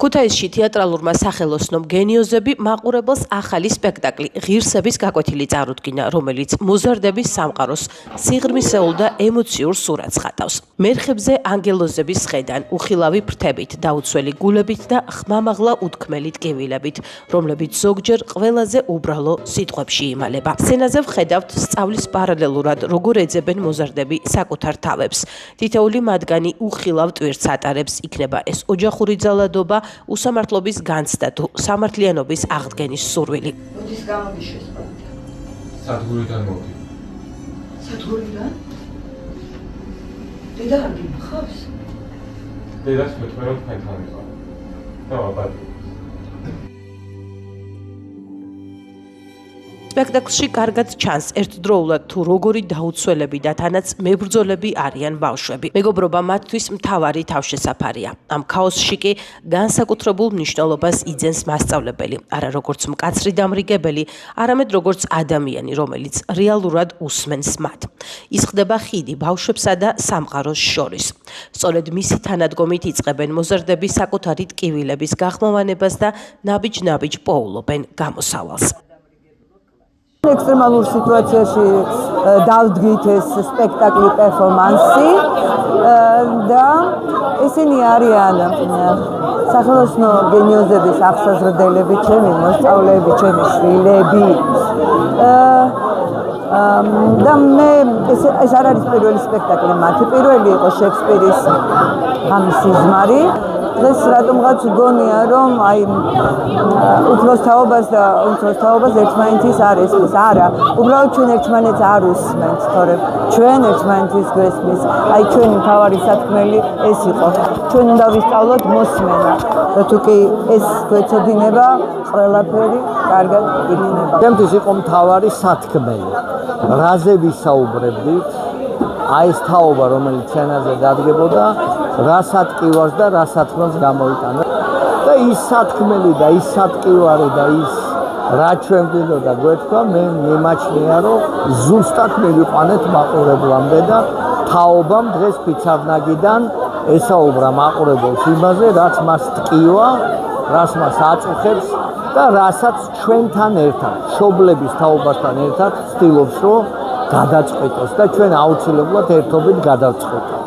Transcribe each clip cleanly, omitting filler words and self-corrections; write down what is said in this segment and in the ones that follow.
ქუთაისში თეატრალურმა სახელოსნომ გენიოზები მაყურებელს ახალი სპექტაკლი ღირსების გაკვეთილი წარუდგინა, რომელიც მოზარდების სამყაროს სიღრმისეულ და ემოციურ სურათს ხატავს. მერხებზე ანგელოზების ხედან, უხილავი ფრთებით, დაუცველი გულებით და ხმამაღლა უთქმელი ტკივილებით, რომლებიც ზოგჯერ ყველაზე უბრალო სიტყვებში იმალება. სცენაზე ვხედავთ სწავლის პარალელურად, როგორ ეძებენ მოზარდები საკუთარ თავებს. თითოეული მათგანი უხილავ ტვირთს ატარებს, იქნება ეს ოჯახური ძალადობა, უსამართლობის განცდა თუ სამართლიანობის აღდგენის სურვილი. მოდის გამოგიშვეს პარკი. სადგურიდან მოდი. სადგურიდან? დედა არ გინახავს? დედას მეტყვი რომ თქვენთან ვიყავ. და ვაბადე. სპექტაკლში კარგად ჩანს ერთდროულად თუ როგორი დაუცველები და თანაც მებრძოლები არიან ბავშვები. მეგობრობა მათთვის მთავარი თავშესაფარია. ამ ქაოსში კი განსაკუთრებულ მნიშვნელობას იძენს მასწავლებელი, არა როგორც მკაცრი დამრიგებელი, არამედ როგორც ადამიანი, რომელიც რეალურად უსმენს მათ. ის ხდება ხიდი ბავშვებსა და სამყაროს შორის. სწორედ მისი თანადგომით იწყებენ მოზარდები საკუთარი ტკივილების გახმოვანებას და ნაბიჯ-ნაბიჯ პოულობენ გამოსავალს. ექსტრემალურ სიტუაციაში დავდგით ეს სპექტაკლი პერფორმანსი და ისინი არიან სახელოსნო გენიოზების აღსაზრდელები, ჩემი მოსწავლეები, ჩემი შვილები. და მე ეს არ არის პირველი სპექტაკლი მათი, პირველი იყო შექსპირის ღამის სიზმარი. დღეს რატომღაც გონია რომ აი უფლოს თაობას და უმცროს თაობას ერთმანეთის არ ესმის. არა, უბრალოდ ჩვენ ერთმანეთს არ უსმენთ, თორემ ჩვენ ერთმანეთის გვესმის. აი ჩვენი მთავარი სათქმელი ეს იყო. ჩვენ უნდა ვისწავლოთ მოსმენა. და თუ კი ეს გვეცოდინება, ყველაფერი კარგად იქნება. ჩემთვის იყო მთავარი სათქმელი. რაზე ვისაუბრებდით? აი ეს თაობა, რომელიც სცენაზე დადგებოდა, რა სატკივარს და რა სათქმელს გამოიტანა. და ის სათქმელი და ის სატკივარი და ის რა ჩვენ გვინდოდა გვეთქვა, მე მიმაჩნია, რომ ზუსტად მივიყვანეთ მაყურებლამდე და თაობამ დღეს ფიცარნაგიდან ესაუბრა მაყურებელს იმაზე, რაც მას ტკივა, რაც მას აწუხებს და რასაც ჩვენთან ერთად, მშობლების თაობასთან ერთად ვცდილობს, რომ გადაწყვეტოს და ჩვენ აუცილებლად ერთობით გადავწყვეტოთ.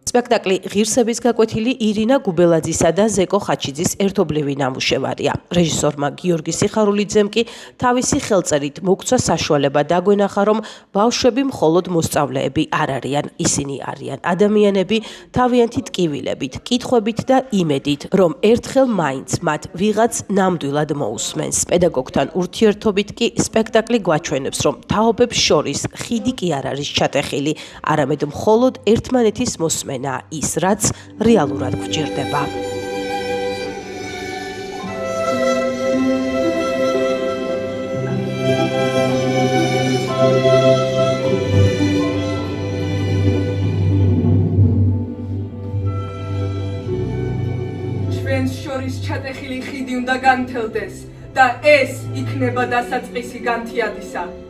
სპექტაკლი ღირსების გაკვეთილი ირინა გუბელაძისა და ზეკო ხაჩიძის ერთობლივი ნამუშევარია. რეჟისორმა გიორგი სიხარულიძემ კი თავისი ხელწერით მოგცვა საშუალება დაგვენახა, რომ ბავშვები მხოლოდ მოსწავლეები არ არიან, ისინი არიან ადამიანები, თავიანთი ტკივილებით, კითხვებით და იმედით, რომ ერთხელ მაინც მათ ვიღაც ნამდვილად მოусმენს. პედაგოგთან ურთიერთობით კი სპექტაკლი გვაჩვენებს, რომ თაობებს შორის ხიდი კი არ არის ჩატეხილი, არამედ მხოლოდ ერთმანეთის მოსმენა ის, რაც რეალურად გვჭირდება. ჩვენს შორის ჩატეხილი ხიდი უნდა განთელდეს და ეს იქნება დასაწყისი განთიადისა.